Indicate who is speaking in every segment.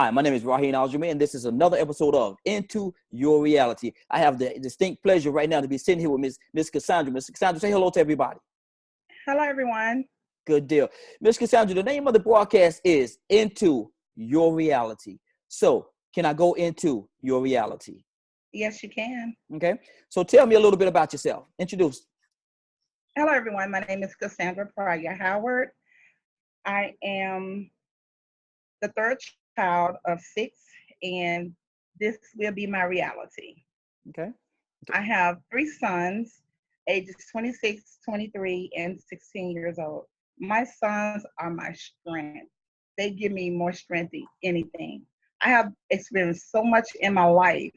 Speaker 1: Hi, my name is Raheem Aljumi, and this is another episode of Into Your Reality. I have the distinct pleasure right now to be sitting here with Miss Cassandra. Miss Cassandra, say hello to everybody.
Speaker 2: Hello, everyone.
Speaker 1: Good deal. Miss Cassandra, the name of the broadcast is Into Your Reality. So, can I go into your reality?
Speaker 2: Yes, you can.
Speaker 1: Okay. So, tell me a little bit about yourself. Introduce.
Speaker 2: Hello, everyone. My name is Cassandra Pryor Howard. I am the third child of six, and this will be my reality.
Speaker 1: Okay.
Speaker 2: I have three sons, ages 26, 23, and 16 years old. My sons are my strength. They give me more strength than anything. I have experienced so much in my life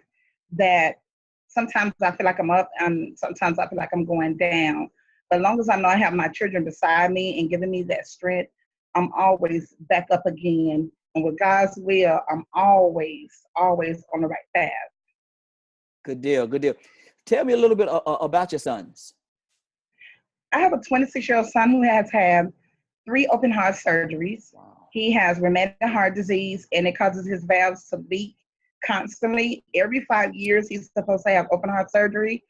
Speaker 2: that sometimes I feel like I'm up and sometimes I feel like I'm going down. But as long as I know I have my children beside me and giving me that strength, I'm always back up again. And with God's will, I'm always on the right path.
Speaker 1: Good deal. Good deal. Tell me a little bit about your sons.
Speaker 2: I have a 26-year-old son who has had 3 open heart surgeries.
Speaker 1: Wow.
Speaker 2: He has rheumatic heart disease, and it causes his valves to leak constantly. Every 5 years, he's supposed to have open heart surgery,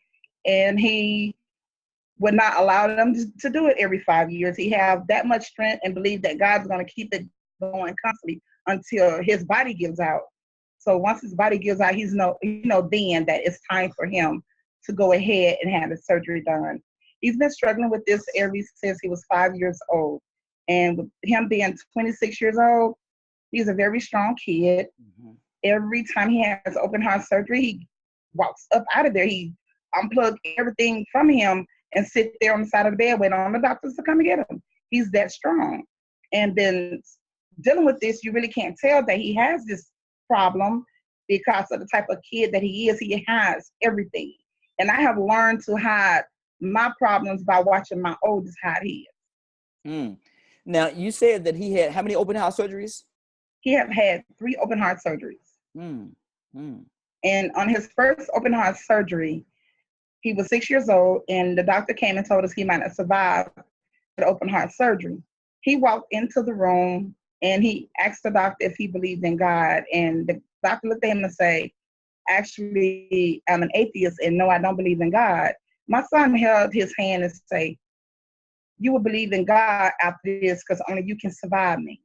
Speaker 2: and he would not allow them to do it every 5 years. He have that much strength and believe that God's going to keep it going constantly until his body gives out. So once his body gives out, he's then that it's time for him to go ahead and have the surgery done. He's been struggling with this ever since he was 5 years old. And with him being 26 years old, he's a very strong kid. Mm-hmm. Every time he has open heart surgery, he walks up out of there. He unplugs everything from him and sit there on the side of the bed waiting on the doctors to come and get him. He's that strong. And then dealing with this, you really can't tell that he has this problem because of the type of kid that he is. He hides everything. And I have learned to hide my problems by watching my oldest hide his.
Speaker 1: Mm. Now, you said that he had how many open heart surgeries?
Speaker 2: He have had 3 open heart surgeries.
Speaker 1: Mm. Mm.
Speaker 2: And on his first open heart surgery, he was 6 years old, and the doctor came and told us he might not survive the open heart surgery. He walked into the room, and he asked the doctor if he believed in God. And the doctor looked at him and said, actually, I'm an atheist, and no, I don't believe in God. My son held his hand and said, you will believe in God after this because only you can survive me.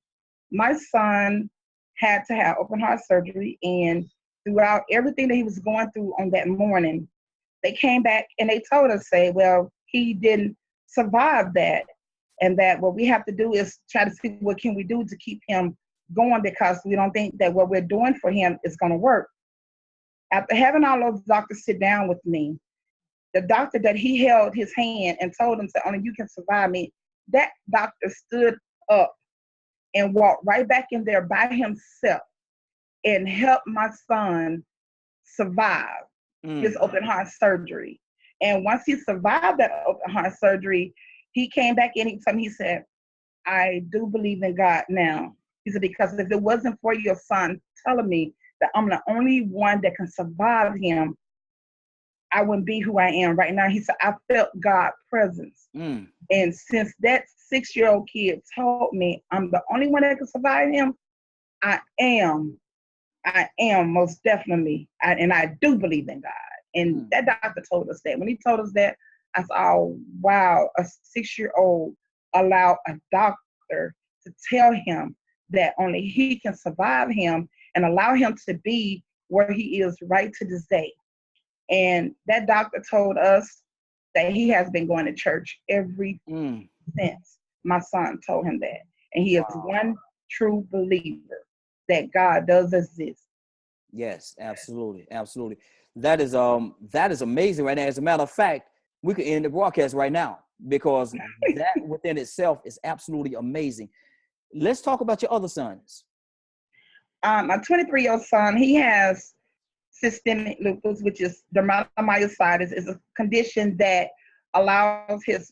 Speaker 2: My son had to have open heart surgery, and throughout everything that he was going through on that morning, they came back and they told us, well, he didn't survive that, and that what we have to do is try to see what can we do to keep him going because we don't think that what we're doing for him is going to work. After having all those doctors sit down with me, the doctor that he held his hand and told him that only you can survive me, that doctor stood up and walked right back in there by himself and helped my son survive his open heart surgery. And once he survived that open heart surgery, he came back in. He said, I do believe in God now. He said, because if it wasn't for your son telling me that I'm the only one that can survive him, I wouldn't be who I am right now. He said, I felt God's presence. And since that 6-year-old kid told me I'm the only one that can survive him, I am most definitely, and I do believe in God. And that doctor told us that. When he told us that, I thought, oh, wow, a 6-year-old allowed a doctor to tell him that only he can survive him and allow him to be where he is right to this day. And that doctor told us that he has been going to church every since my son told him that. And he is one true believer that God does exist.
Speaker 1: Yes, absolutely. Absolutely. That is amazing right now. As a matter of fact, we could end the broadcast right now because that within itself is absolutely amazing. Let's talk about your other sons.
Speaker 2: My 23-year-old son, he has systemic lupus, which is dermatomyositis, is a condition that allows his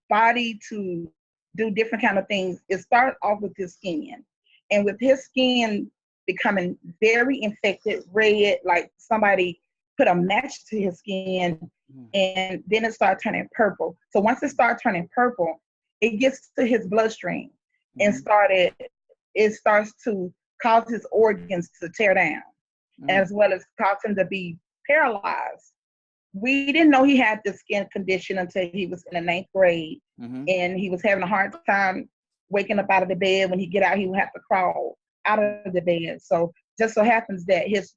Speaker 2: body to do different kind of things. It started off with his skin, and with his skin becoming very infected, red, like somebody put a match to his skin, and then it started turning purple. So once it started turning purple, it gets to his bloodstream and it starts to caused his organs to tear down,
Speaker 1: Mm.
Speaker 2: as well as caused him to be paralyzed. We didn't know he had this skin condition until he was in the 9th grade,
Speaker 1: Mm-hmm.
Speaker 2: and he was having a hard time waking up out of the bed. When he get out, he would have to crawl out of the bed. So just so happens that his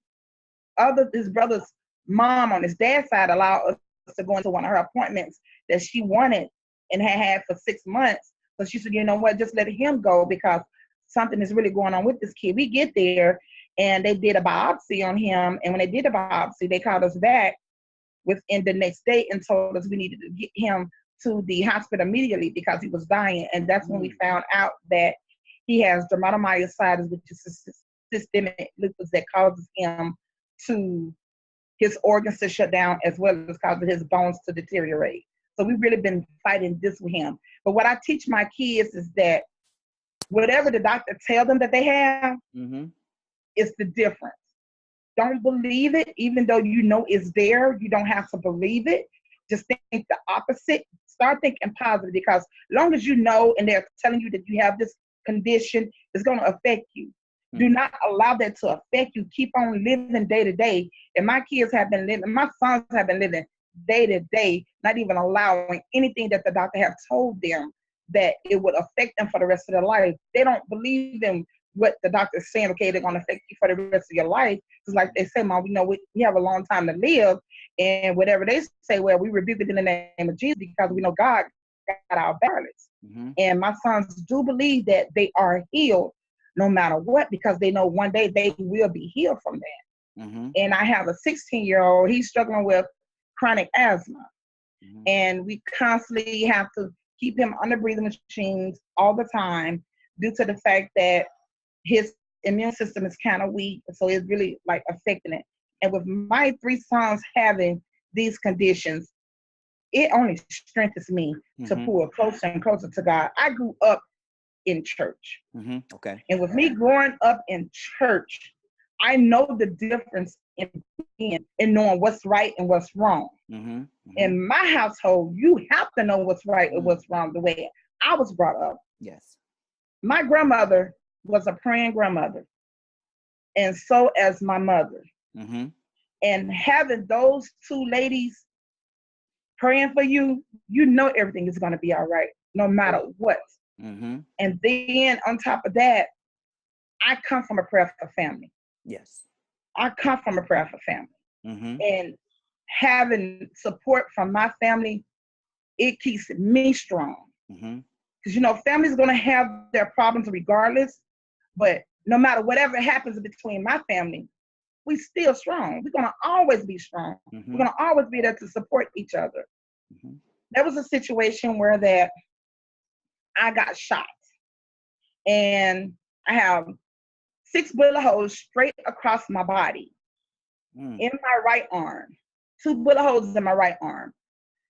Speaker 2: brother's mom on his dad's side allowed us to go into one of her appointments that she wanted and had for 6 months. So she said, you know what, just let him go because something is really going on with this kid. We get there and they did a biopsy on him. And when they did a biopsy, they called us back within the next day and told us we needed to get him to the hospital immediately because he was dying. And that's when we found out that he has dermatomyositis, which is a systemic lupus that causes him to his organs to shut down as well as causing his bones to deteriorate. So we've really been fighting this with him. But what I teach my kids is that whatever the doctor tells them that they have,
Speaker 1: Mm-hmm.
Speaker 2: is the difference. Don't believe it, even though you know it's there. You don't have to believe it. Just think the opposite. Start thinking positive because long as you know and they're telling you that you have this condition, it's going to affect you. Do not allow that to affect you. Keep on living day to day. And my kids have been living, my sons have been living day to day, not even allowing anything that the doctor have told them that it would affect them for the rest of their life. They don't believe in what the doctor's saying, okay, they're going to affect you for the rest of your life. It's like they say, Mom, we know we have a long time to live. And whatever they say, well, we rebuke it in the name of Jesus because we know God got our balance.
Speaker 1: Mm-hmm.
Speaker 2: And my sons do believe that they are healed no matter what because they know one day they will be healed from that.
Speaker 1: Mm-hmm.
Speaker 2: And I have a 16-year-old, he's struggling with chronic asthma.
Speaker 1: Mm-hmm.
Speaker 2: And we constantly have to keep him on the breathing machines all the time due to the fact that his immune system is kind of weak. So it's really like affecting it. And with my 3 sons having these conditions, it only strengthens me to pull closer and closer to God. I grew up in church.
Speaker 1: Mm-hmm. Okay.
Speaker 2: And with me growing up in church, I know the difference in knowing what's right and what's wrong.
Speaker 1: Mm-hmm. Mm-hmm.
Speaker 2: In my household, you have to know what's right and what's wrong the way I was brought up.
Speaker 1: Yes.
Speaker 2: My grandmother was a praying grandmother, and so as my mother.
Speaker 1: Mm-hmm.
Speaker 2: And having those 2 ladies praying for you, you know everything is going to be all right, no matter what.
Speaker 1: Mm-hmm.
Speaker 2: And then on top of that, I come from a prayerful family.
Speaker 1: Yes.
Speaker 2: I come from a prayerful family.
Speaker 1: Mm-hmm.
Speaker 2: And having support from my family, it keeps me strong.
Speaker 1: Mm-hmm.
Speaker 2: Because, you know, families going to have their problems regardless. But no matter whatever happens between my family, we still strong. We're going to always be strong.
Speaker 1: Mm-hmm.
Speaker 2: We're going to always be there to support each other.
Speaker 1: Mm-hmm.
Speaker 2: There was a situation where that I got shot. And I have 6 bullet holes straight across my body. In my right arm. 2 bullet holes in my right arm.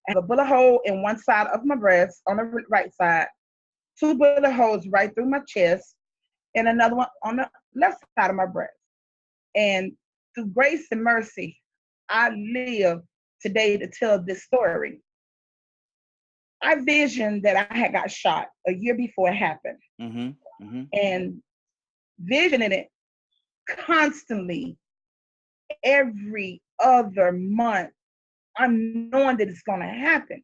Speaker 2: I have a bullet hole in one side of my breast on the right side. 2 bullet holes right through my chest. And another one on the left side of my breast. And through grace and mercy, I live today to tell this story. I visioned that I had got shot a year before it happened.
Speaker 1: Mm-hmm. Mm-hmm.
Speaker 2: And visioning it constantly every other month, I'm knowing that it's going to happen.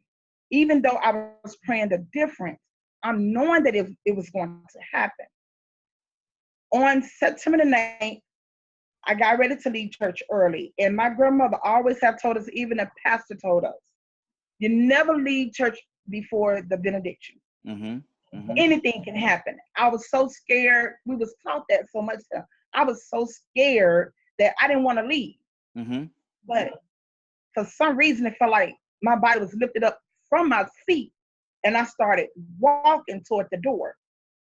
Speaker 2: Even though I was praying the difference, I'm knowing that it was going to happen. On September the 9th, I got ready to leave church early. And my grandmother always have told us, even the pastor told us, you never leave church before the benediction.
Speaker 1: Mm-hmm. Mm-hmm.
Speaker 2: Anything can happen. I was so scared. We was taught that so much. I was so scared that I didn't want to leave.
Speaker 1: Mm-hmm.
Speaker 2: But for some reason, it felt like my body was lifted up from my feet, and I started walking toward the door.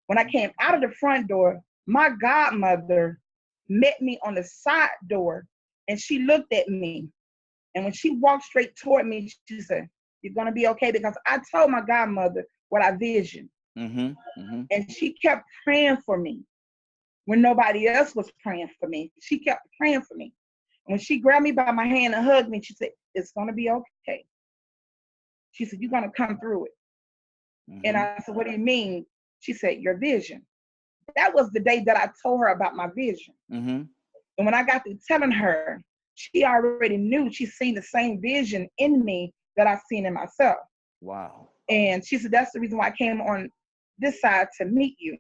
Speaker 2: When I came out of the front door, my godmother met me on the side door, and she looked at me. And when she walked straight toward me, she said, "You're going to be okay," because I told my godmother what I visioned.
Speaker 1: Mm-hmm. Mm-hmm.
Speaker 2: And she kept praying for me when nobody else was praying for me. She kept praying for me. When she grabbed me by my hand and hugged me, she said, "It's going to be okay." She said, "You're going to come through it."
Speaker 1: Mm-hmm.
Speaker 2: And I said, "What do you mean?" She said, "Your vision." that was the day that I told her about my vision.
Speaker 1: Mm-hmm.
Speaker 2: And when I got through telling her, she already knew she's seen the same vision in me that I've seen in myself.
Speaker 1: Wow.
Speaker 2: And she said, that's the reason why I came on this side to meet you.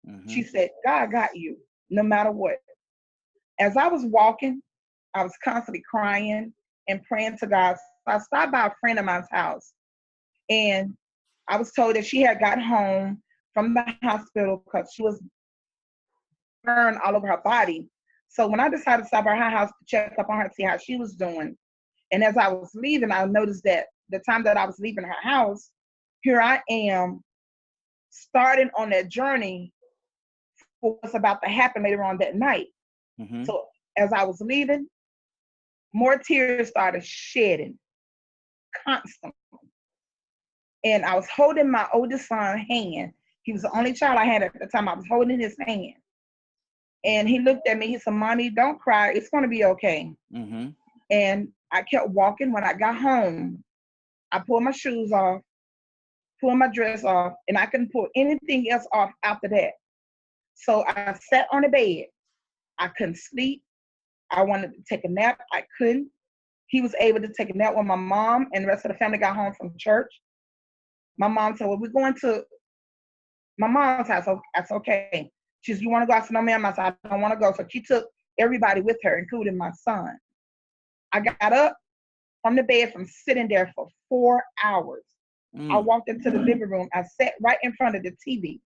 Speaker 1: Mm-hmm.
Speaker 2: She said, God got you, no matter what. As I was walking, I was constantly crying and praying to God. So I stopped by a friend of mine's house, and I was told that she had got home from the hospital because she was burned all over her body. So when I decided to stop by her house to check up on her to see how she was doing, and as I was leaving, I noticed that the time that I was leaving her house, here I am starting on that journey for what's about to happen later on that night.
Speaker 1: Mm-hmm.
Speaker 2: So as I was leaving, more tears started shedding constantly. And I was holding my oldest son's hand. He was the only child I had at the time. I was holding his hand. And he looked at me. He said, Mommy, don't cry. It's going to be okay.
Speaker 1: Mm-hmm.
Speaker 2: And I kept walking. When I got home, I pulled my shoes off, pulled my dress off, and I couldn't pull anything else off after that. So I sat on the bed. I couldn't sleep. I wanted to take a nap. I couldn't. He was able to take a nap when my mom and the rest of the family got home from church. My mom said, well, we're going to my mom's house. So that's okay. She said, you want to go? I said, no, ma'am. I said, I don't want to go. So she took everybody with her, including my son. I got up from the bed from sitting there for 4 hours. I walked into the living room. I sat right in front of the TV.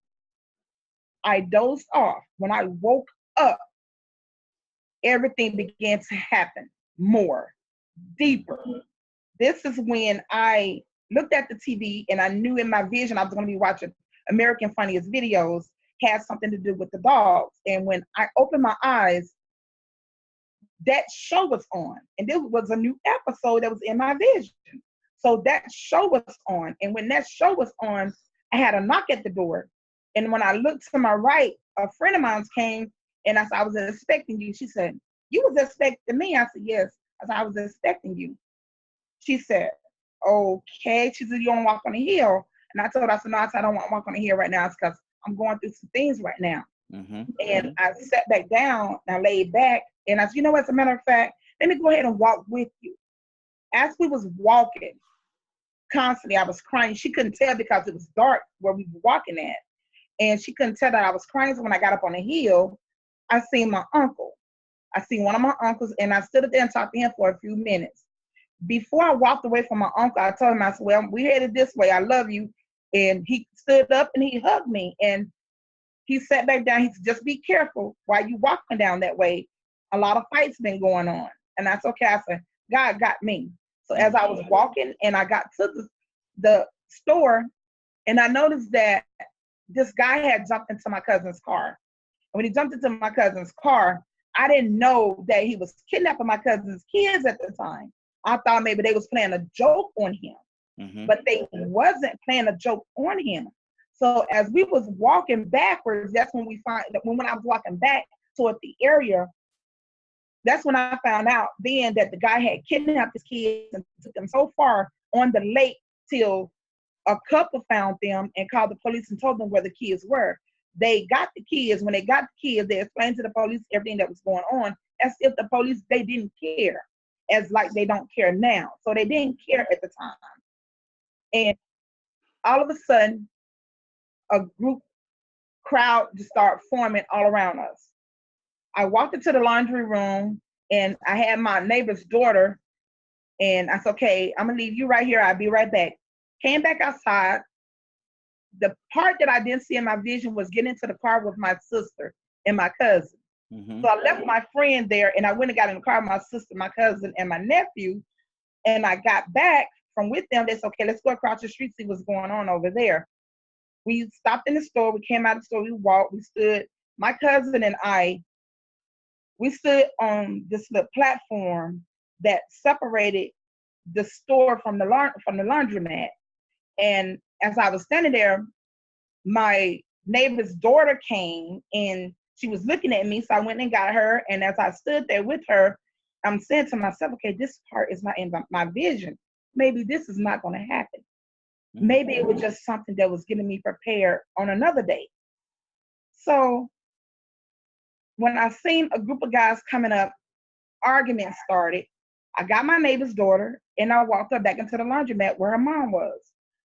Speaker 2: I dozed off. When I woke up, everything began to happen more, deeper. This is when I looked at the TV and I knew in my vision I was going to be watching American Funniest Videos, had something to do with the dogs. And when I opened my eyes, that show was on. And this was a new episode that was in my vision. So that show was on. And when that show was on, I had a knock at the door. And when I looked to my right, a friend of mine came and I said, I was expecting you. She said, you was expecting me? I said, yes. I said, I was expecting you. She said, okay. She said, you don't walk on the hill. And I told her, I said, no, I said, I don't want to walk on the hill right now. It's because I'm going through some things right now.
Speaker 1: Mm-hmm.
Speaker 2: And I sat back down and I laid back. And I said, you know what, as a matter of fact, let me go ahead and walk with you. As we was walking, constantly I was crying. She couldn't tell because it was dark where we were walking at. And she couldn't tell that I was crying. So when I got up on the hill, I seen my uncle. I seen one of my uncles, and I stood up there and talked to him for a few minutes. Before I walked away from my uncle, I told him, I said, well, we headed this way. I love you. And he stood up and he hugged me. And he sat back down. He said, just be careful while you walking down that way. A lot of fights been going on. And that's okay. I said, God got me. So as I was walking and I got to the store, and I noticed that this guy had jumped into my cousin's car. And when he jumped into my cousin's car, I didn't know that he was kidnapping my cousin's kids at the time. I thought maybe they was playing a joke on him, but they wasn't playing a joke on him. So as we was walking backwards, that's when we find that when I was walking back toward the area, that's when I found out then that the guy had kidnapped his kids and took them so far on the lake till a couple found them and called the police and told them where the kids were. They got the kids. When they got the kids, they explained to the police everything that was going on, as if the police, they didn't care, as like they don't care now. So they didn't care at the time. And all of a sudden, a crowd just started forming all around us. I walked into the laundry room and I had my neighbor's daughter, and I said, okay, I'm gonna leave you right here. I'll be right back. Came back outside. The part that I didn't see in my vision was getting into the car with my sister and my cousin. So I left my friend there and I went and got in the car with my sister, my cousin, and my nephew. And I got back from with them. They said, okay, let's go across the street, see what's going on over there. We stopped in the store. We came out of the store. We walked. We stood. My cousin and I, we stood on this little platform that separated the store from the laundromat. And as I was standing there, my neighbor's daughter came and she was looking at me. So I went and got her. And as I stood there with her, I'm saying to myself, okay, this part is not in my vision. Maybe this is not going to happen. Maybe it was just something that was getting me prepared on another day. So when I seen a group of guys coming up, argument started. I got my neighbor's daughter and I walked her back into the laundromat where her mom was.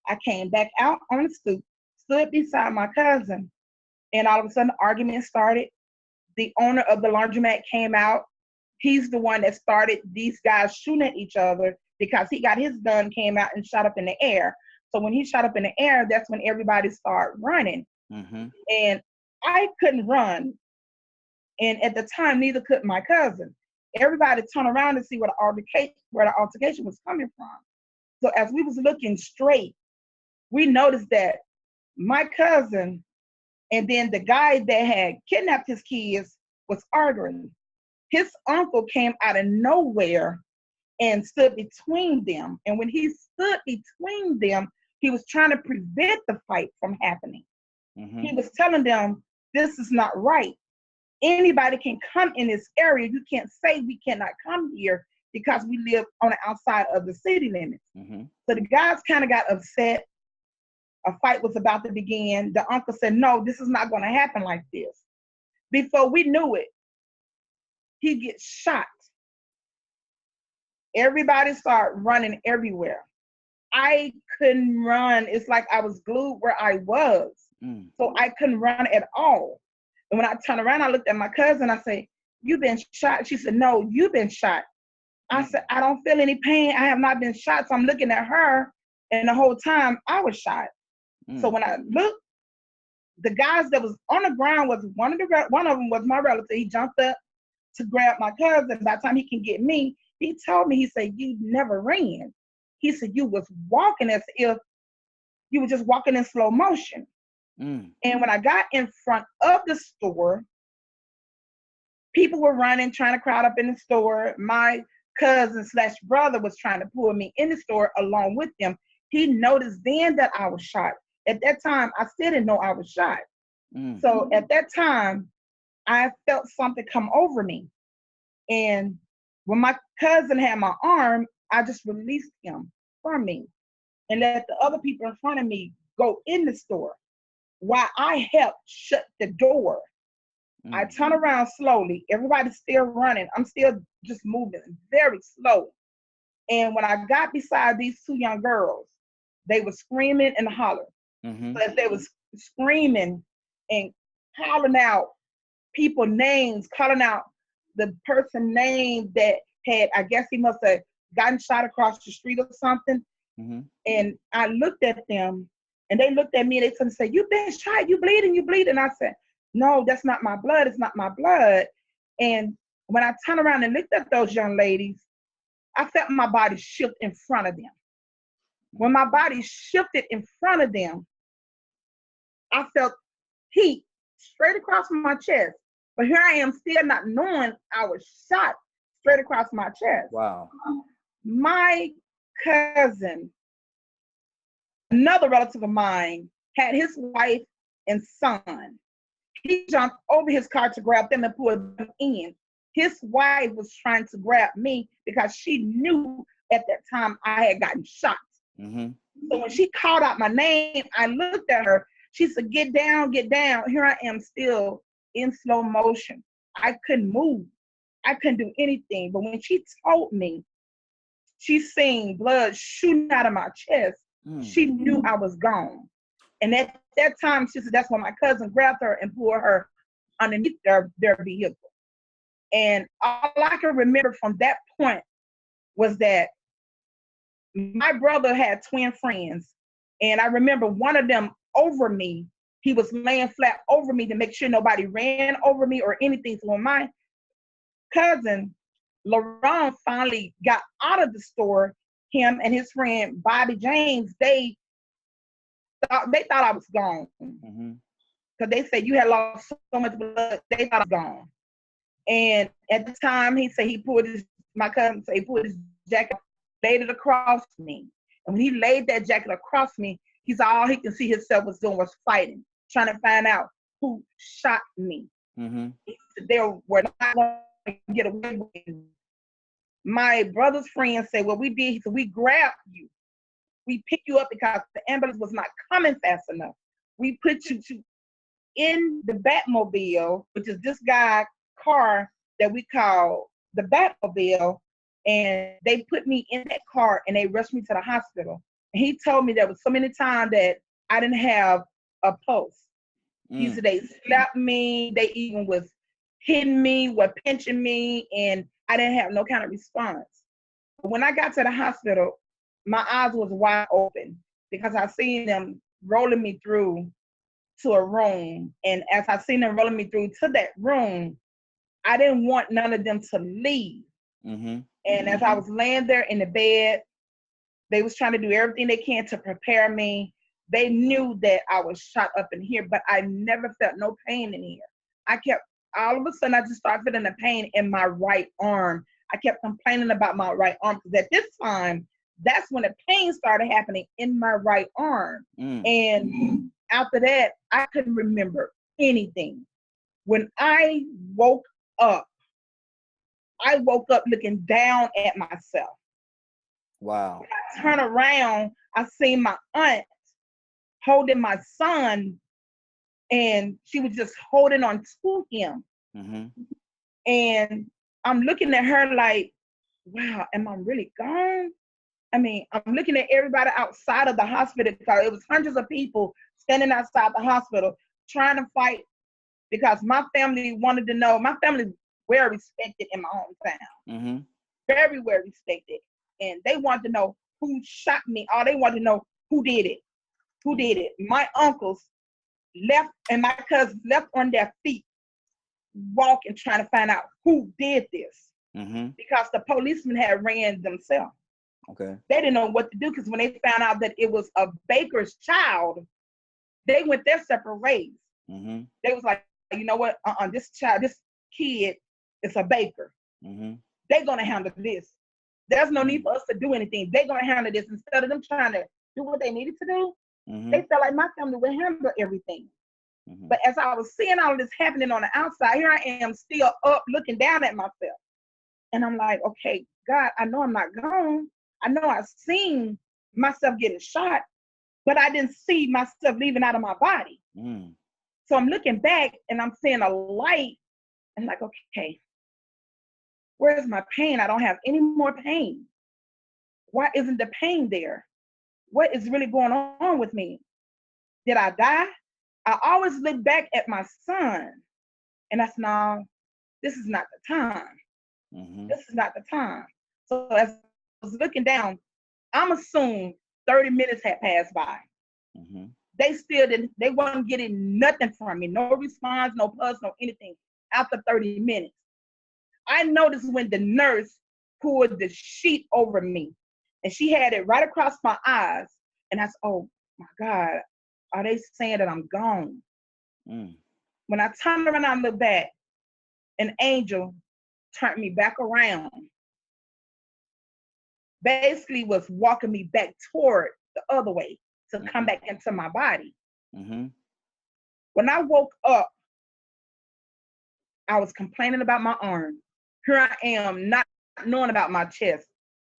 Speaker 2: I came back out on the stoop, stood beside my cousin, and all of a sudden the argument started. The owner of the laundromat came out. He's the one that started these guys shooting at each other because he got his gun, came out and shot up in the air. So when he shot up in the air, that's when everybody started running.
Speaker 1: Mm-hmm.
Speaker 2: And I couldn't run. And at the time, neither could my cousin. Everybody turned around to see where the altercation was coming from. So as we was looking straight, we noticed that my cousin and then the guy that had kidnapped his kids was arguing. His uncle came out of nowhere and stood between them. And when he stood between them, he was trying to prevent the fight from happening.
Speaker 1: Mm-hmm.
Speaker 2: He was telling them, this is not right. Anybody can come in this area. You can't say we cannot come here because we live on the outside of the city limits.
Speaker 1: Mm-hmm.
Speaker 2: So the guys kind of got upset. A fight was about to begin. The uncle said, no, this is not going to happen like this. Before we knew it, he gets shot. Everybody started running everywhere. I couldn't run. It's like I was glued where I was. So I couldn't run at all. And when I turned around, I looked at my cousin. I said, you been shot? She said, no, you been shot. I said, I don't feel any pain. I have not been shot. So I'm looking at her, and the whole time I was shot. So when I looked, the guys that was on the ground was one of them was my relative. He jumped up to grab my cousin. By the time he can get me, he told me, he said, you never ran. He said, you was walking as if you were just walking in slow motion. And when I got in front of the store, people were running, trying to crowd up in the store. My cousin/brother was trying to pull me in the store along with them. He noticed then that I was shot. At that time, I still didn't know I was shot. So at that time, I felt something come over me. And when my cousin had my arm, I just released him from me and let the other people in front of me go in the store while I helped shut the door. I turn around slowly. Everybody's still running. I'm still just moving very slow. And when I got beside these two young girls, they were screaming and hollering. So as they was screaming and calling out people names, calling out the person name that had, I guess he must have gotten shot across the street or something. And I looked at them and they looked at me and they said, you been shot, you bleeding, you bleeding. I said, no, that's not my blood. It's not my blood. And when I turned around and looked at those young ladies, I felt my body shift in front of them. When my body shifted in front of them, I felt heat straight across my chest. But here I am still not knowing I was shot straight across my chest.
Speaker 1: Wow.
Speaker 2: My cousin, another relative of mine, had his wife and son. He jumped over his car to grab them and pull them in. His wife was trying to grab me because she knew at that time I had gotten shot. So when she called out my name, I looked at her. She said, get down, get down. Here I am still in slow motion. I couldn't move. I couldn't do anything. But when she told me, she seen blood shooting out of my chest. She knew I was gone. And at that time, she said, that's when my cousin grabbed her and pulled her underneath their vehicle. And all I can remember from that point was that my brother had twin friends. And I remember one of them over me. He was laying flat over me to make sure nobody ran over me or anything. So when my cousin, LaRon, finally got out of the store, him and his friend, Bobby James, they thought I was gone. Because they said, you had lost so much blood, they thought I was gone. And at the time, my cousin said he pulled his jacket, laid it across me. And when he laid that jacket across me, he said all he can see himself was doing was fighting, trying to find out who shot me. He said they were not going to get away with it. My brother's friend said, what we did, he said, we grabbed you. We picked you up because the ambulance was not coming fast enough. We put you in the Batmobile, which is this guy's car that we call the Batmobile, and they put me in that car and they rushed me to the hospital. And he told me there was so many times that I didn't have a pulse. He said they slapped me, they even was hitting me, were pinching me, and I didn't have no kind of response. But when I got to the hospital, my eyes was wide open because I seen them rolling me through to a room. And as I seen them rolling me through to that room, I didn't want none of them to leave.
Speaker 1: Mm-hmm.
Speaker 2: And as I was laying there in the bed, they was trying to do everything they can to prepare me. They knew that I was shot up in here, but I never felt no pain in here. I kept, all of a sudden, I just started feeling the pain in my right arm. I kept complaining about my right arm because at this time, that's when the pain started happening in my right arm. And after that, I couldn't remember anything. When I woke up looking down at myself.
Speaker 1: Wow.
Speaker 2: When I turned around, I seen my aunt holding my son, and she was just holding on to him.
Speaker 1: Mm-hmm.
Speaker 2: And I'm looking at her like, wow, am I really gone? I mean, I'm looking at everybody outside of the hospital because it was hundreds of people standing outside the hospital trying to fight because my family wanted to know. My family is well respected in my hometown,
Speaker 1: Mm-hmm.
Speaker 2: very well respected. And they wanted to know who shot me, or they wanted to know who did it. Who did it? My uncles left and my cousins left on their feet, walking, trying to find out who did this.
Speaker 1: Mm-hmm.
Speaker 2: Because the policemen had ran themselves.
Speaker 1: Okay.
Speaker 2: They didn't know what to do because when they found out that it was a baker's child, they went their separate ways.
Speaker 1: Mm-hmm.
Speaker 2: They was like, you know what? This kid is a baker.
Speaker 1: Mm-hmm.
Speaker 2: They're gonna handle this. There's no need for us to do anything. They're gonna handle this instead of them trying to do what they needed to do.
Speaker 1: Mm-hmm.
Speaker 2: They felt like my family would handle everything.
Speaker 1: Mm-hmm.
Speaker 2: But as I was seeing all of this happening on the outside, here I am still up looking down at myself. And I'm like, okay, God, I know I'm not gone. I know I've seen myself getting shot, but I didn't see myself leaving out of my body. So I'm looking back and I'm seeing a light and like, okay, where's my pain? I don't have any more pain. Why isn't the pain there? What is really going on with me? Did I die? I always look back at my son and I said, no, this is not the time.
Speaker 1: Mm-hmm.
Speaker 2: This is not the time. So as I was looking down, I'm assuming 30 minutes had passed by.
Speaker 1: Mm-hmm.
Speaker 2: They weren't getting nothing from me. No response, no pulse, no anything after 30 minutes. I noticed when the nurse pulled the sheet over me and she had it right across my eyes. And I said, oh my God, are they saying that I'm gone? When I turned around and looked back, an angel turned me back around. Basically was walking me back toward the other way to come back into my body.
Speaker 1: Mm-hmm.
Speaker 2: When I woke up, I was complaining about my arm. Here I am not knowing about my chest.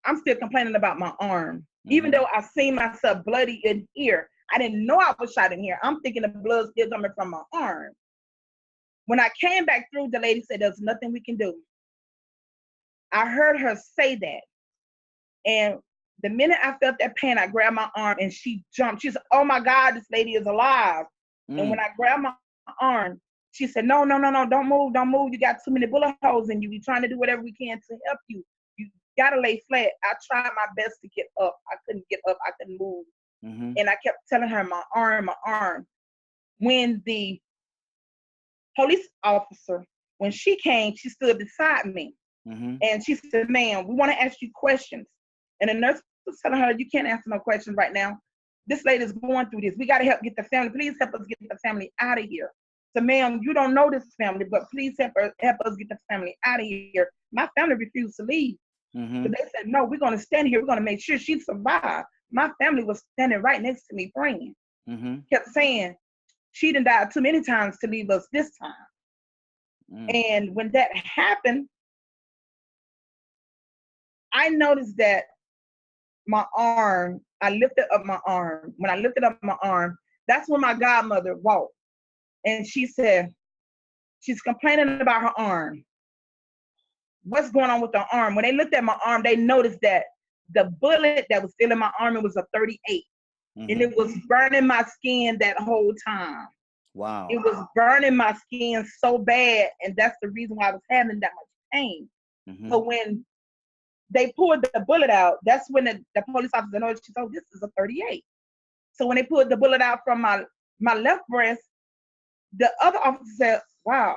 Speaker 2: I'm still complaining about my arm. Mm-hmm. Even though I seen myself bloody in here, I didn't know I was shot in here. I'm thinking the blood still coming from my arm. When I came back through, the lady said, there's nothing we can do. I heard her say that. And the minute I felt that pain, I grabbed my arm and she jumped. She said, oh my God, this lady is alive. And when I grabbed my arm, she said, no, don't move. You got too many bullet holes in you. We're trying to do whatever we can to help you. You gotta lay flat. I tried my best to get up. I couldn't get up. I couldn't move. Mm-hmm. And I kept telling her, my arm. When the police officer, when she came, she stood beside me. Mm-hmm. And she said, ma'am, we want to ask you questions. And the nurse was telling her, you can't answer no questions right now. This lady's going through this. We got to help get the family. Please help us get the family out of here. So, ma'am, you don't know this family, but please help us get the family out of here. My family refused to leave. Mm-hmm. So they said, no, we're going to stand here. We're going to make sure she survived. My family was standing right next to me praying. Mm-hmm. Kept saying, she done died too many times to leave us this time. Mm-hmm. And when that happened, I noticed that my arm, I lifted up my arm. When I lifted up my arm, that's when my godmother walked. And she said, she's complaining about her arm. What's going on with the arm? When they looked at my arm, they noticed that the bullet that was still in my arm, it was a 38. And it was burning my skin that whole time.
Speaker 1: Wow.
Speaker 2: It was burning my skin so bad. And that's the reason why I was having that much pain. So when they pulled the bullet out, that's when the police officer noticed, she told, this is a 38. So when they pulled the bullet out from my left breast, the other officer said, wow,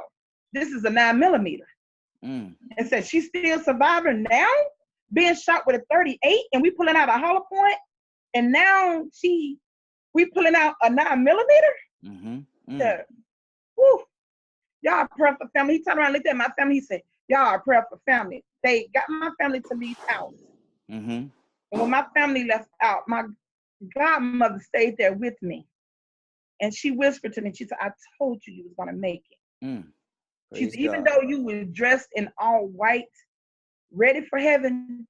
Speaker 2: this is a 9mm. And said, she's still surviving now, being shot with a 38, and we pulling out a hollow point, and now we pulling out a 9mm. Said, woo, y'all pray for family. He turned around and looked at my family. He said, y'all pray for family. They got my family to leave house. And when my family left out, my godmother stayed there with me. And she whispered to me, she said, I told you was going to make it. She said, even though you were dressed in all white, ready for heaven,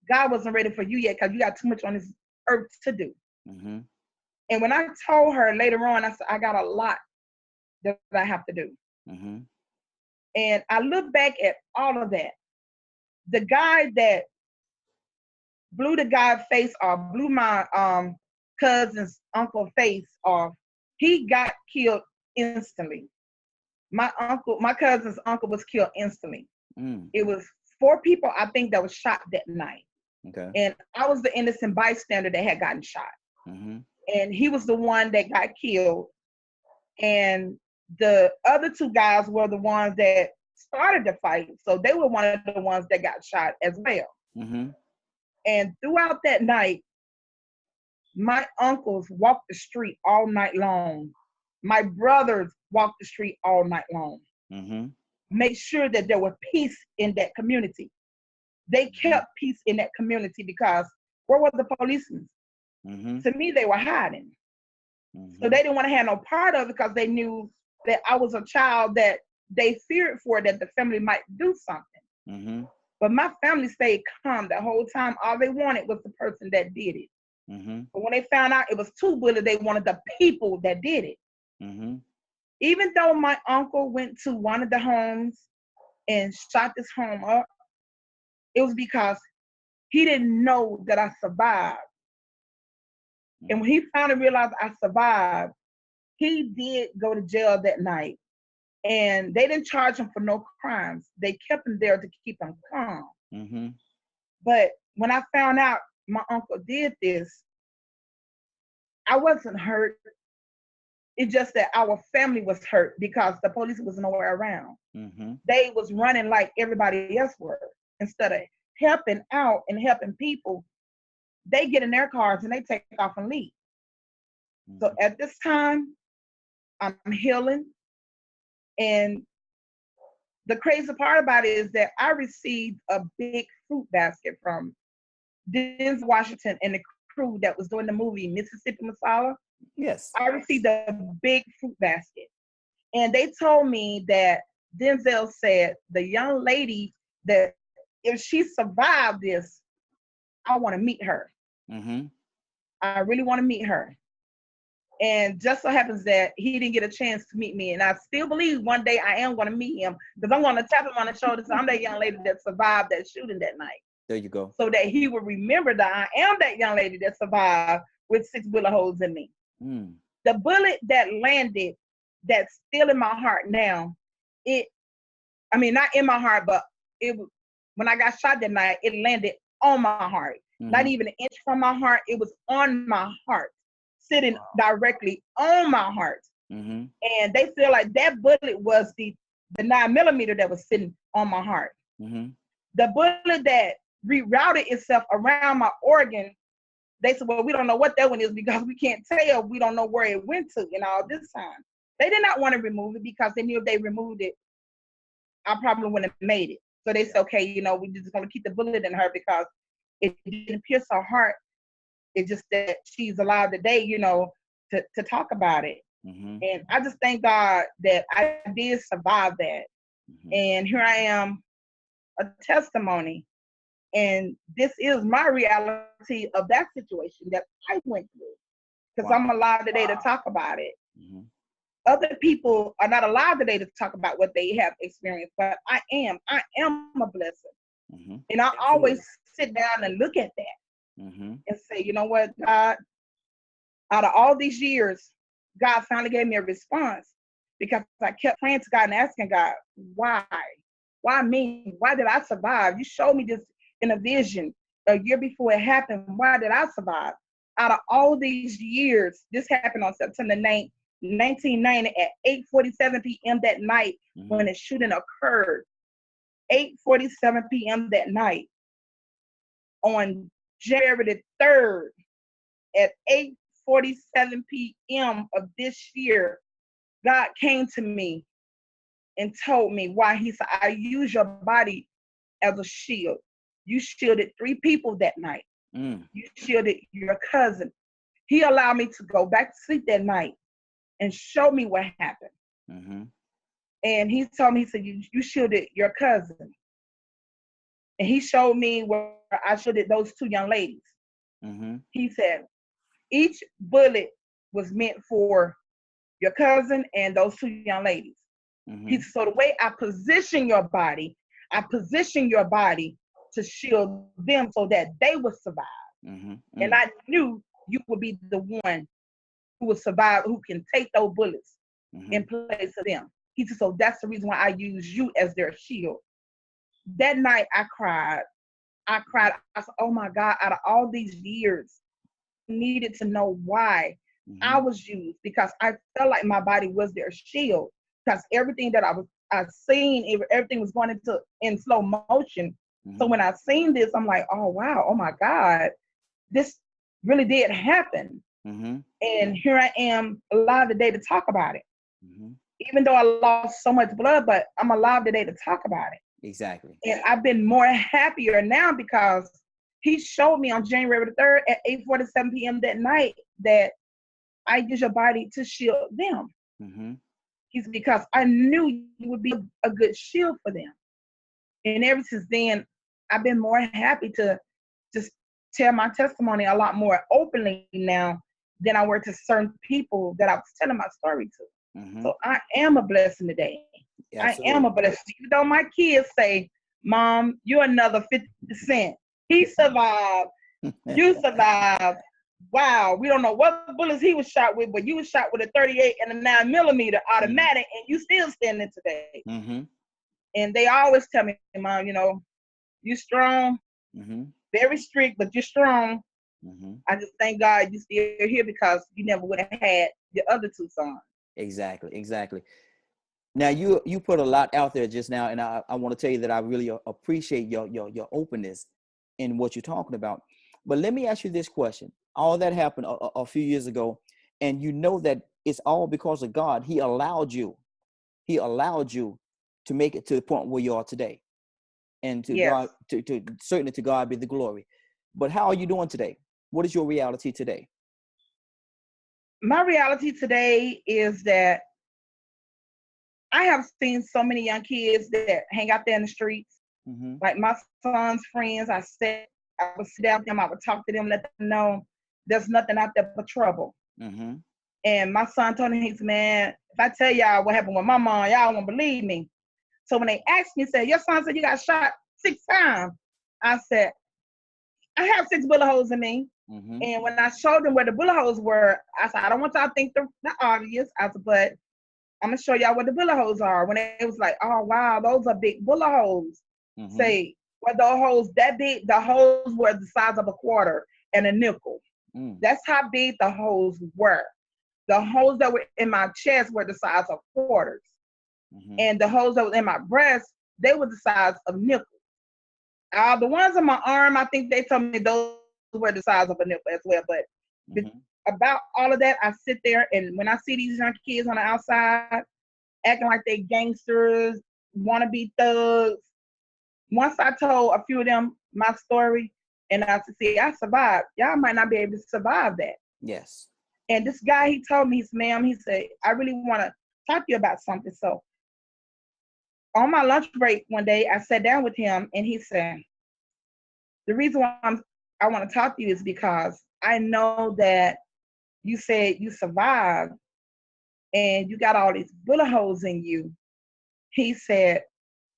Speaker 2: God wasn't ready for you yet because you got too much on this earth to do. And when I told her later on, I said, I got a lot that I have to do. And I look back at all of that. The guy that blew the guy's face off, blew my cousin's uncle face off, he got killed instantly. My cousin's uncle was killed instantly. It was 4 people, I think, that was shot that night. And I was the innocent bystander that had gotten shot. And he was the one that got killed. And the other 2 guys were the ones that started the fight. So they were one of the ones that got shot as well. And throughout that night, my uncles walked the street all night long. My brothers walked the street all night long. Make sure that there was peace in that community. They kept peace in that community because where were the policemen? To me, they were hiding. So they didn't want to have no part of it because they knew that I was a child that they feared for, that the family might do something. But my family stayed calm the whole time. All they wanted was the person that did it. But when they found out it was 2 bullets, they wanted the people that did it. Even though my uncle went to one of the homes and shot this home up, it was because he didn't know that I survived. And when he finally realized I survived, he did go to jail that night. And they didn't charge him for no crimes. They kept him there to keep him calm. But when I found out my uncle did this, I wasn't hurt. It's just that our family was hurt because the police was nowhere around. They was running like everybody else were. Instead of helping out and helping people, they get in their cars and they take off and leave. So at this time, I'm healing. And the crazy part about it is that I received a big fruit basket from Denzel Washington and the crew that was doing the movie Mississippi Masala.
Speaker 1: Yes.
Speaker 2: I received a big fruit basket. And they told me that Denzel said, the young lady, that if she survived this, I want to meet her. I really want to meet her. And just so happens that he didn't get a chance to meet me. And I still believe one day I am going to meet him because I'm going to tap him on the shoulder. So I'm that young lady that survived that shooting that night.
Speaker 1: There you go.
Speaker 2: So that he will remember that I am that young lady that survived with 6 bullet holes in me. The bullet that landed, that's still in my heart now, not in my heart, but when I got shot that night, it landed on my heart. Not even an inch from my heart. It was on my heart, sitting directly on my heart. And they feel like that bullet was the 9mm that was sitting on my heart. The bullet that rerouted itself around my organ, they said, well, we don't know what that one is because we can't tell. We don't know where it went to in all this time. They did not want to remove it because they knew if they removed it, I probably wouldn't have made it. So they said, okay, we're just going to keep the bullet in her because it didn't pierce her heart. It's just that she's alive today, to talk about it. And I just thank God that I did survive that. And here I am, a testimony. And this is my reality of that situation that I went through. Because I'm alive today to talk about it. other people are not allowed today to talk about what they have experienced, but I am. I am a blessing.
Speaker 1: Mm-hmm.
Speaker 2: And I always
Speaker 1: Absolutely.
Speaker 2: sit down and look at that
Speaker 1: Mm-hmm.
Speaker 2: and say, you know what, God, out of all these years, God finally gave me a response because I kept praying to God and asking God, why? Why me? Why did I survive? You showed me this in a vision a year before it happened. Why did I survive? Out of all these years, this happened on September 9th, 1990 at 8:47 p.m. that night when
Speaker 1: Mm-hmm.
Speaker 2: the shooting occurred. 8:47 p.m. that night on January the 3rd at 8:47 p.m. of this year, God came to me and told me why. He said, I use your body as a shield. You shielded 3 people that night.
Speaker 1: Mm.
Speaker 2: You shielded your cousin. He allowed me to go back to sleep that night and show me what happened.
Speaker 1: Mm-hmm.
Speaker 2: And he told me, he said, you shielded your cousin. And he showed me where I shielded those 2 young ladies.
Speaker 1: Mm-hmm.
Speaker 2: He said, each bullet was meant for your cousin and those 2 young ladies.
Speaker 1: Mm-hmm.
Speaker 2: He said, so the way I position your body, I position your body to shield them so that they would survive.
Speaker 1: Mm-hmm.
Speaker 2: And
Speaker 1: Mm.
Speaker 2: I knew you would be the one who would survive, who can take those bullets
Speaker 1: Mm-hmm.
Speaker 2: in place of them. He said, so that's the reason why I use you as their shield. That night I cried. I cried. I said, oh my God, out of all these years, I needed to know why
Speaker 1: Mm-hmm.
Speaker 2: I was used because I felt like my body was their shield. Because everything that I seen, everything was going into in slow motion. So
Speaker 1: Mm-hmm.
Speaker 2: when I seen this, I'm like, oh wow, oh my God, this really did happen.
Speaker 1: Mm-hmm.
Speaker 2: And here I am alive today to talk about it.
Speaker 1: Mm-hmm.
Speaker 2: Even though I lost so much blood, but I'm alive today to talk about it.
Speaker 1: Exactly.
Speaker 2: And I've been more happier now because he showed me on January the 3rd at 8:47 p.m. that night that I use your body to shield them.
Speaker 1: Mm-hmm.
Speaker 2: He's because I knew you would be a good shield for them. And ever since then, I've been more happy to just tell my testimony a lot more openly now than I were to certain people that I was telling my story to.
Speaker 1: Mm-hmm.
Speaker 2: So I am a blessing today. I am a
Speaker 1: Absolutely.
Speaker 2: blessing. Even though my kids say, Mom, you're another 50%. He survived. You survived. Wow, we don't know what bullets he was shot with, but you was shot with a 38 and a 9mm
Speaker 1: Mm-hmm.
Speaker 2: automatic, and you still standing today.
Speaker 1: Mm-hmm.
Speaker 2: And they always tell me, Mom, you strong,
Speaker 1: Mm-hmm.
Speaker 2: very strict, but you're strong.
Speaker 1: Mm-hmm.
Speaker 2: I just thank God you still here because you never would have had your other 2 sons.
Speaker 1: Exactly. Exactly. Now you put a lot out there just now, and I want to tell you that I really appreciate your openness in what you're talking about. But let me ask you this question: all that happened a few years ago, and you know that it's all because of God. He allowed you. He allowed you to make it to the point where you are today, and to
Speaker 2: Yes.
Speaker 1: God, to certainly to God be the glory. But how are you doing today? What is your reality today?
Speaker 2: My reality today is that I have seen so many young kids that hang out there in the streets.
Speaker 1: Mm-hmm.
Speaker 2: Like my son's friends, I would sit down with them, I would talk to them, let them know there's nothing out there but trouble.
Speaker 1: Mm-hmm.
Speaker 2: And my son told me, he said, man, if I tell y'all what happened with my mom, y'all won't believe me. So when they asked me, said, your son said you got shot 6 times. I said, I have 6 bullet holes in me.
Speaker 1: Mm-hmm.
Speaker 2: And when I showed them where the bullet holes were, I said, I don't want y'all to think the obvious. I said, but I'm gonna show y'all what the bullet holes are. When it was like, oh wow, those are big bullet holes.
Speaker 1: Mm-hmm.
Speaker 2: Say, were the holes that big? The holes were the size of a quarter and a nickel.
Speaker 1: Mm.
Speaker 2: That's how big the holes were. The holes that were in my chest were the size of quarters.
Speaker 1: Mm-hmm.
Speaker 2: And the holes that were in my breast, they were the size of nickels. The ones on my arm, I think they told me those were the size of a nickel as well. But
Speaker 1: Mm-hmm.
Speaker 2: about all of that, I sit there and when I see these young kids on the outside acting like they gangsters, wannabe thugs, once I told a few of them my story, and I said, see, I survived. Y'all might not be able to survive that.
Speaker 1: Yes.
Speaker 2: And this guy, he told me, he said, ma'am, he said, I really want to talk to you about something. So on my lunch break one day, I sat down with him and he said, the reason why I want to talk to you is because I know that you said you survived, and you got all these bullet holes in you. He said,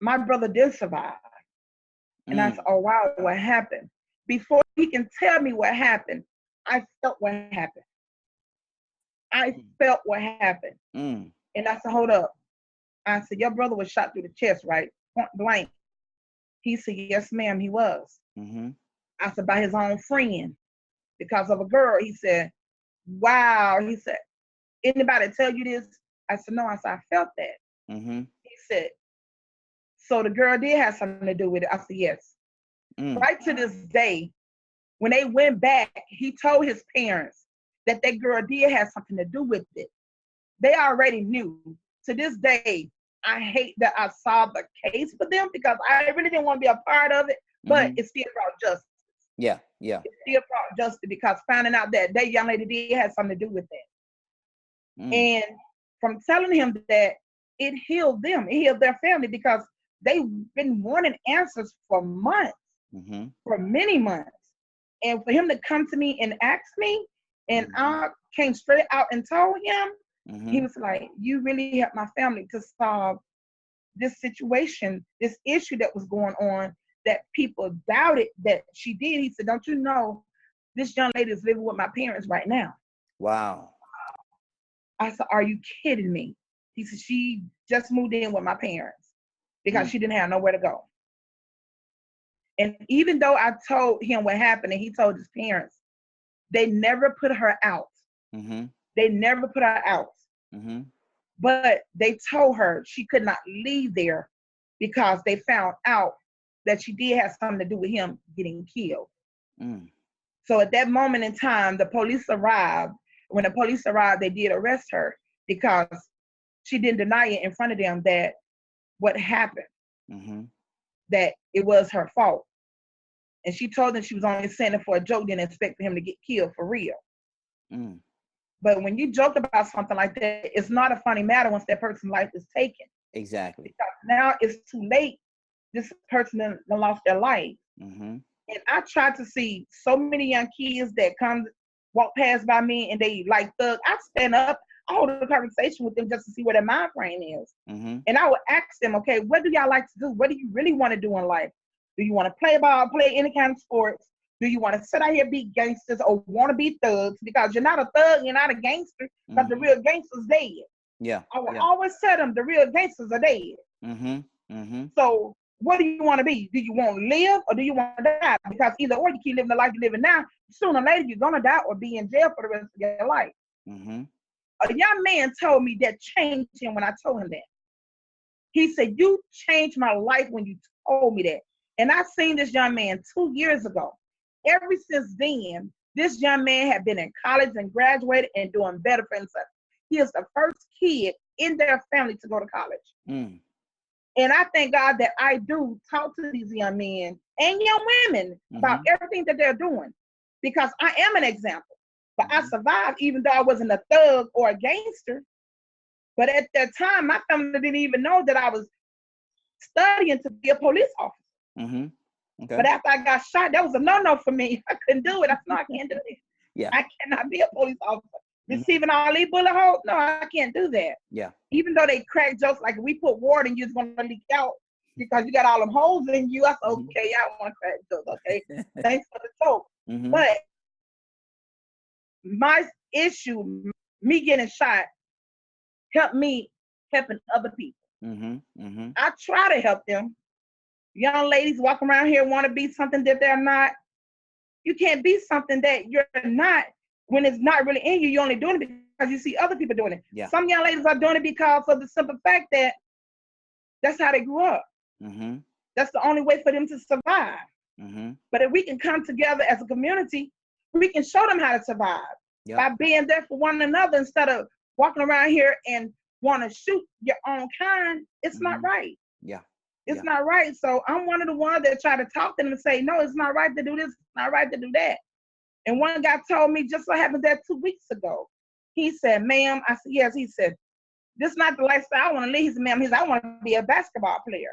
Speaker 2: my brother did survive. And I said, oh, wow, what happened? Before he can tell me what happened, I felt what happened. I felt what happened. And I said, hold up. I said, your brother was shot through the chest, right? Point blank. He said, yes, ma'am, he was. I said, by his own friend, because of a girl. He said, wow. He said, anybody tell you this? I said, no. I said, I felt that. He said, so the girl did have something to do with it. I said, yes. Right to this day, when they went back, he told his parents that girl did have something to do with it. They already knew. To this day, I hate that I solved the case for them because I really didn't want to be a part of it, but it still brought justice.
Speaker 1: Yeah.
Speaker 2: It still brought justice because finding out that young lady did have something to do with that. And from telling him that, it healed them. It healed their family because they've been wanting answers for months, for many months. And for him to come to me and ask me, and I came straight out and told him, he was like, you really helped my family to solve this situation, this issue that was going on that people doubted that she did. He said, don't you know this young lady is living with my parents right now?
Speaker 1: Wow.
Speaker 2: I said, are you kidding me? He said, she just moved in with my parents because she didn't have nowhere to go. And even though I told him what happened and he told his parents, they never put her out. They never put her out. But they told her she could not leave there because they found out that she did have something to do with him getting killed. So at that moment in time, the police arrived. When the police arrived, they did arrest her because she didn't deny it in front of them that what happened, that it was her fault. And she told them she was only saying it for a joke, didn't expect for him to get killed for real. But when you joke about something like that, it's not a funny matter once that person's life is taken.
Speaker 1: Exactly.
Speaker 2: Because now it's too late. This person done lost their life. And I try to see so many young kids that walk past by me and they like thug. I stand up, I hold a conversation with them just to see where their mind frame is. And I would ask them, okay, what do y'all like to do? What do you really want to do in life? Do you want to play ball, play any kind of sports? Do you want to sit out here be gangsters or want to be thugs? Because you're not a thug, you're not a gangster, because the real gangster's dead. I will always tell them the real gangsters are dead. So what do you want to be? Do you want to live or do you want to die? Because either or you keep living the life you're living now, sooner or later you're going to die or be in jail for the rest of your life. A young man told me that changed him when I told him that. He said, you changed my life when you told me that. And I seen this young man 2 years ago. Ever since then, this young man had been in college and graduated and doing better for himself. He is the first kid in their family to go to college. And I thank God that I do talk to these young men and young women about everything that they're doing, because I am an example. But I survived even though I wasn't a thug or a gangster. But at that time, my family didn't even know that I was studying to be a police officer. But after I got shot, that was a no-no for me. I couldn't do it. I said, no, I can't do it. I cannot be a police officer. Receiving all these bullet holes? No, I can't do that. Even though they crack jokes like, if we put water in you, it's going to leak out because you got all them holes in you. I said, okay, I want to crack jokes, okay? Thanks for the joke. But my issue, me getting shot, helped me helping other people. I try to help them. Young ladies walk around here want to be something that they're not. You can't be something that you're not when it's not really in you. You're only doing it because you see other people doing it. Some young ladies are doing it because of the simple fact that that's how they grew up. That's the only way for them to survive. But if we can come together as a community, we can show them how to survive by being there for one another instead of walking around here and want to shoot your own kind. It's not right. It's not right. So I'm one of the ones that try to talk to them and say, no, it's not right to do this. It's not right to do that. And one guy told me, just so happened that 2 weeks ago, he said, ma'am, I said, yes. He said, this is not the lifestyle I want to live. He said, ma'am, he said, I want to be a basketball player.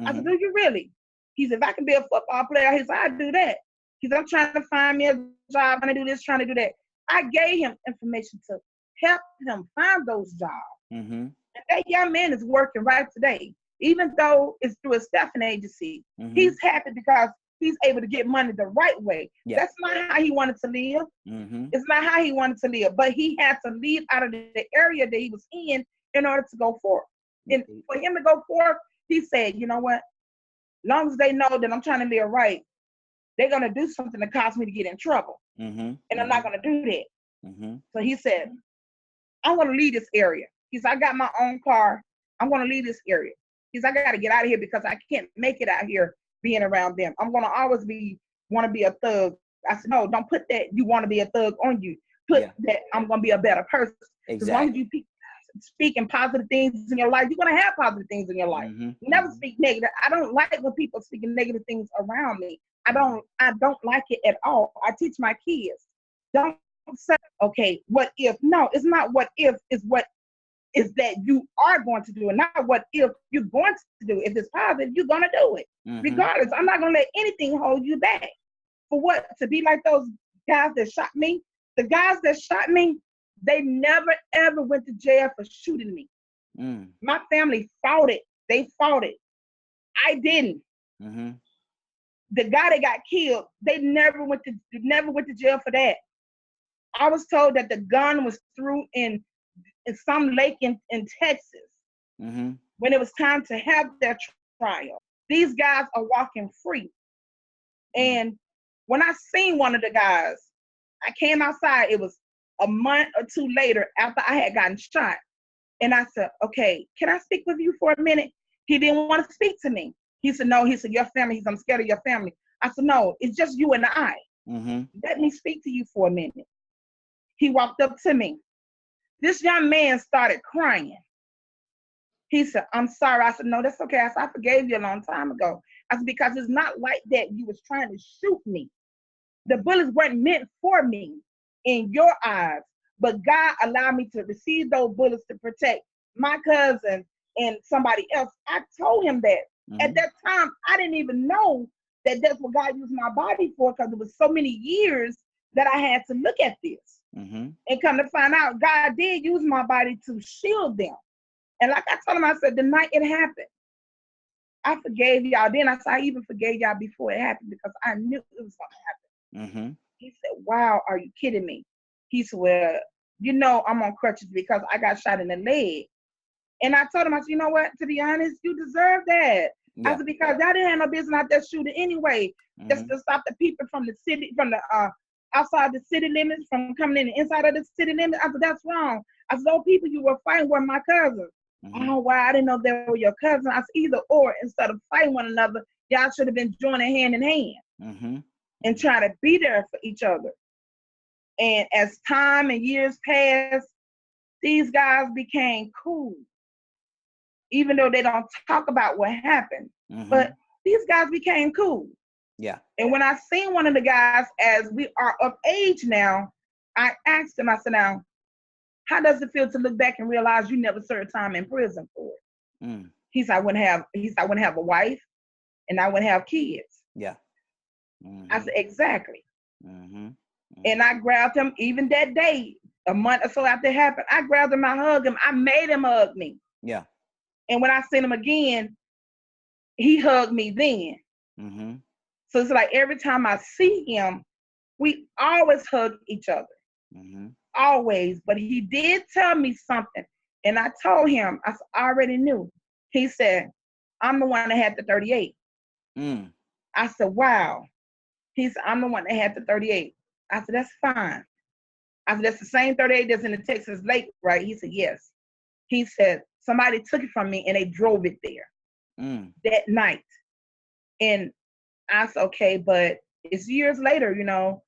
Speaker 2: I said, do you really? He said, if I can be a football player, he said, I'd do that. He said, I'm trying to find me a job, trying to do this, trying to do that. I gave him information to help him find those jobs.
Speaker 1: Mm-hmm.
Speaker 2: And that young man is working right today, even though it's through a staffing agency.
Speaker 1: Mm-hmm.
Speaker 2: He's happy because he's able to get money the right way.
Speaker 1: Yeah.
Speaker 2: That's not how he wanted to live.
Speaker 1: Mm-hmm.
Speaker 2: It's not how he wanted to live, but he had to leave out of the area that he was in order to go forth. And for him to go forth, he said, you know what? Long as they know that I'm trying to live right, they're going to do something that cause me to get in trouble.
Speaker 1: Mm-hmm.
Speaker 2: And I'm not going to do that.
Speaker 1: Mm-hmm.
Speaker 2: So he said, I'm going to leave this area. He said, I got my own car. I'm going to leave this area. He said, I got to get out of here because I can't make it out here being around them. I'm going to always want to be a thug. I said, no, don't put that you want to be a thug on you. Put that I'm going to be a better person.
Speaker 1: Exactly.
Speaker 2: As long as you speaking positive things in your life, you're going to have positive things in your life.
Speaker 1: Mm-hmm.
Speaker 2: Never speak negative. I don't like when people speaking negative things around me. I don't like it at all. I teach my kids, don't say, okay, what if? No, it's not what if, it's what is that you are going to do, and not what if you're going to do. If it's positive, you're going to do it.
Speaker 1: Mm-hmm.
Speaker 2: Regardless, I'm not going to let anything hold you back. For what? To be like those guys that shot me? The guys that shot me, they never, ever went to jail for shooting me.
Speaker 1: Mm.
Speaker 2: My family fought it. They fought it. I didn't.
Speaker 1: Mm-hmm.
Speaker 2: The guy that got killed, they never went to jail for that. I was told that the gun was threw in some lake in Texas
Speaker 1: Mm-hmm.
Speaker 2: when it was time to have their trial. These guys are walking free. And when I seen one of the guys, I came outside. It was a month or two later after I had gotten shot. And I said, okay, can I speak with you for a minute? He didn't want to speak to me. He said, no. He said, your family. He said, I'm scared of your family. I said, no, it's just you and I.
Speaker 1: Mm-hmm.
Speaker 2: Let me speak to you for a minute. He walked up to me. This young man started crying. He said, I'm sorry. I said, no, that's okay. I said, I forgave you a long time ago. I said, because it's not like that. You was trying to shoot me. The bullets weren't meant for me in your eyes, but God allowed me to receive those bullets to protect my cousin and somebody else. I told him that. Mm-hmm. At that time, I didn't even know that that's what God used my body for, because it was so many years that I had to look at this. Mm-hmm. And come to find out, God did use my body to shield them. And like I told him, I said, the night it happened, I forgave y'all. Then I said, I even forgave y'all before it happened, because I knew it was going to happen. Mm-hmm. He said, wow, are you kidding me? He said, well, you know, I'm on crutches because I got shot in the leg. And I told him, I said, you know what, to be honest, you deserve that. Yeah. I said, because y'all didn't have no business out there shooting anyway. Mm-hmm. Just to stop the people from the city, from the outside the city limits, from coming in the inside of the city limits. I said, that's wrong. I said, those people you were fighting were my cousins. Mm-hmm. Oh, wow, I didn't know they were your cousins. I said, either or, instead of fighting one another, y'all should have been joining hand in hand. Mm-hmm. And try to be there for each other. And as time and years passed, these guys became cool. Even though they don't talk about what happened. Mm-hmm. But these guys became cool. Yeah. And when I seen one of the guys, as we are of age now, I asked him, I said, now, how does it feel to look back and realize you never served time in prison for it? Mm. He said, I wouldn't have a wife and I wouldn't have kids. Yeah. Mm-hmm. I said, exactly. Mm-hmm. Mm-hmm. And I grabbed him even that day, a month or so after it happened. I grabbed him, I hugged him, I made him hug me. Yeah. And when I seen him again, he hugged me then. Mm-hmm. So it's like every time I see him, we always hug each other. Mm-hmm. Always. But he did tell me something. And I told him, I already knew. He said, I'm the one that had the 38. Mm. I said, wow. He said, I'm the one that had the 38. I said, that's fine. I said, that's the same 38 that's in the Texas Lake, right? He said, yes. He said, somebody took it from me and they drove it there that night. And I said, okay, but it's years later, you know,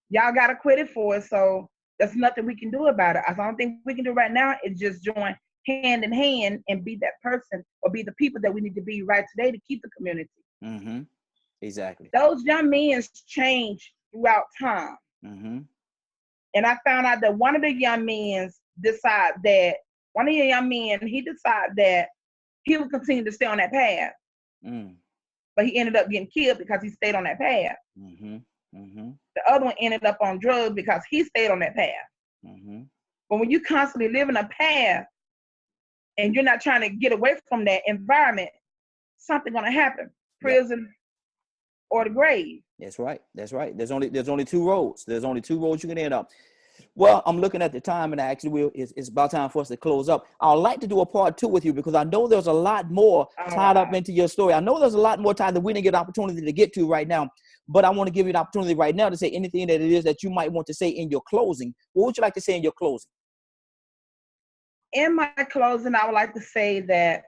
Speaker 2: y'all got acquitted for it. So there's nothing we can do about it. I said, the only thing we can do right now is just join hand in hand and be that person or be the people that we need to be right today to keep the community. Mm-hmm. Exactly. Those young men change throughout time. Mm-hmm. And I found out that one of the young men he decided that he would continue to stay on that path. Mm. But he ended up getting killed because he stayed on that path. Mm-hmm. Mm-hmm. The other one ended up on drugs because he stayed on that path. Mm-hmm. But when you constantly live in a path and you're not trying to get away from that environment, something's gonna happen. Prison or the grave.
Speaker 1: That's right. That's right. There's only two roads. There's only two roads you can end up. Well, I'm looking at the time, and actually, it's about time for us to close up. I'd like to do a part 2 with you because I know there's a lot more tied up into your story. I know there's a lot more tied that we didn't get an opportunity to get to right now, but I want to give you an opportunity right now to say anything that it is that you might want to say in your closing. What would you like to say in your closing?
Speaker 2: In my closing, I would like to say that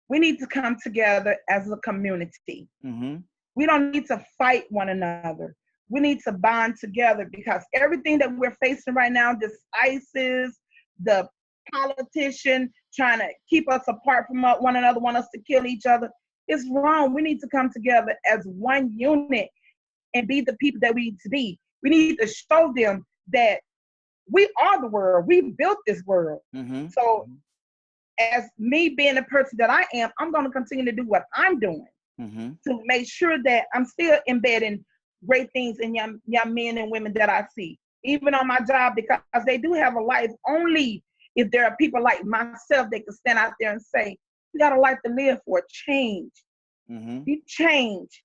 Speaker 2: we need to come together as a community.
Speaker 1: Mm-hmm.
Speaker 2: We don't need to fight one another. We need to bond together because everything that we're facing right now, this ISIS, the politician trying to keep us apart from one another, want us to kill each other, is wrong. We need to come together as one unit and be the people that we need to be. We need to show them that we are the world. We built this world.
Speaker 1: Mm-hmm.
Speaker 2: So as me being the person that I am, I'm going to continue to do what I'm doing to make sure that I'm still embedding great things in young men and women that I see, even on my job, because they do have a life. Only if there are people like myself that can stand out there and say, you got a life to live for. Change. You change.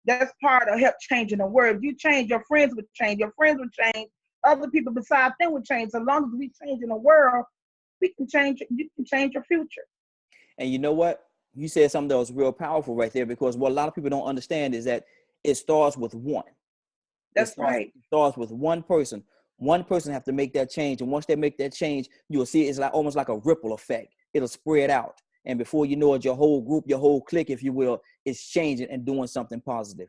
Speaker 2: That's part of help changing the world. If you change, your friends would change. Your friends would change. Other people beside them would change. So long as we change in the world, we can change. You can change your future.
Speaker 1: And you know what? You said something that was real powerful right there, because what a lot of people don't understand is that it starts with one.
Speaker 2: That's right.
Speaker 1: It starts with one person. One person have to make that change. And once they make that change, you'll see it's like almost like a ripple effect. It'll spread out. And before you know it, your whole group, your whole clique, if you will, is changing and doing something positive.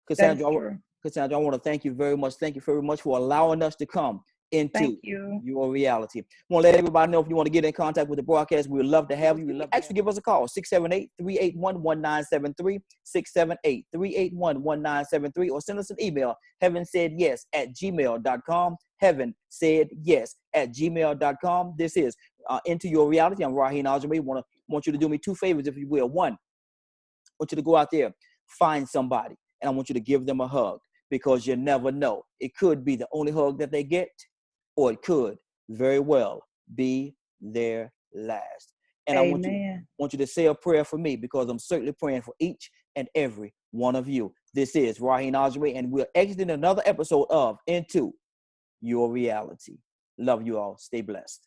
Speaker 1: Cassandra, I want to thank you very much. Thank you very much for allowing us to come into your reality. I want to let everybody know if you want to get in contact with the broadcast, we would love to have you. We'd love to actually give us a call, 678-381-1973, 678-381-1973, or send us an email, heavensaidyes@gmail.com, heavensaidyes@gmail.com. This is Into Your Reality. I'm Raheem Ajame. Want you to do me two favors, if you will. One, I want you to go out there, find somebody, and I want you to give them a hug, because you never know. It could be the only hug that they get, or it could very well be their last. And
Speaker 2: Amen.
Speaker 1: I want you to say a prayer for me, because I'm certainly praying for each and every one of you. This is Raheem Ajame, and we're exiting another episode of Into Your Reality. Love you all. Stay blessed.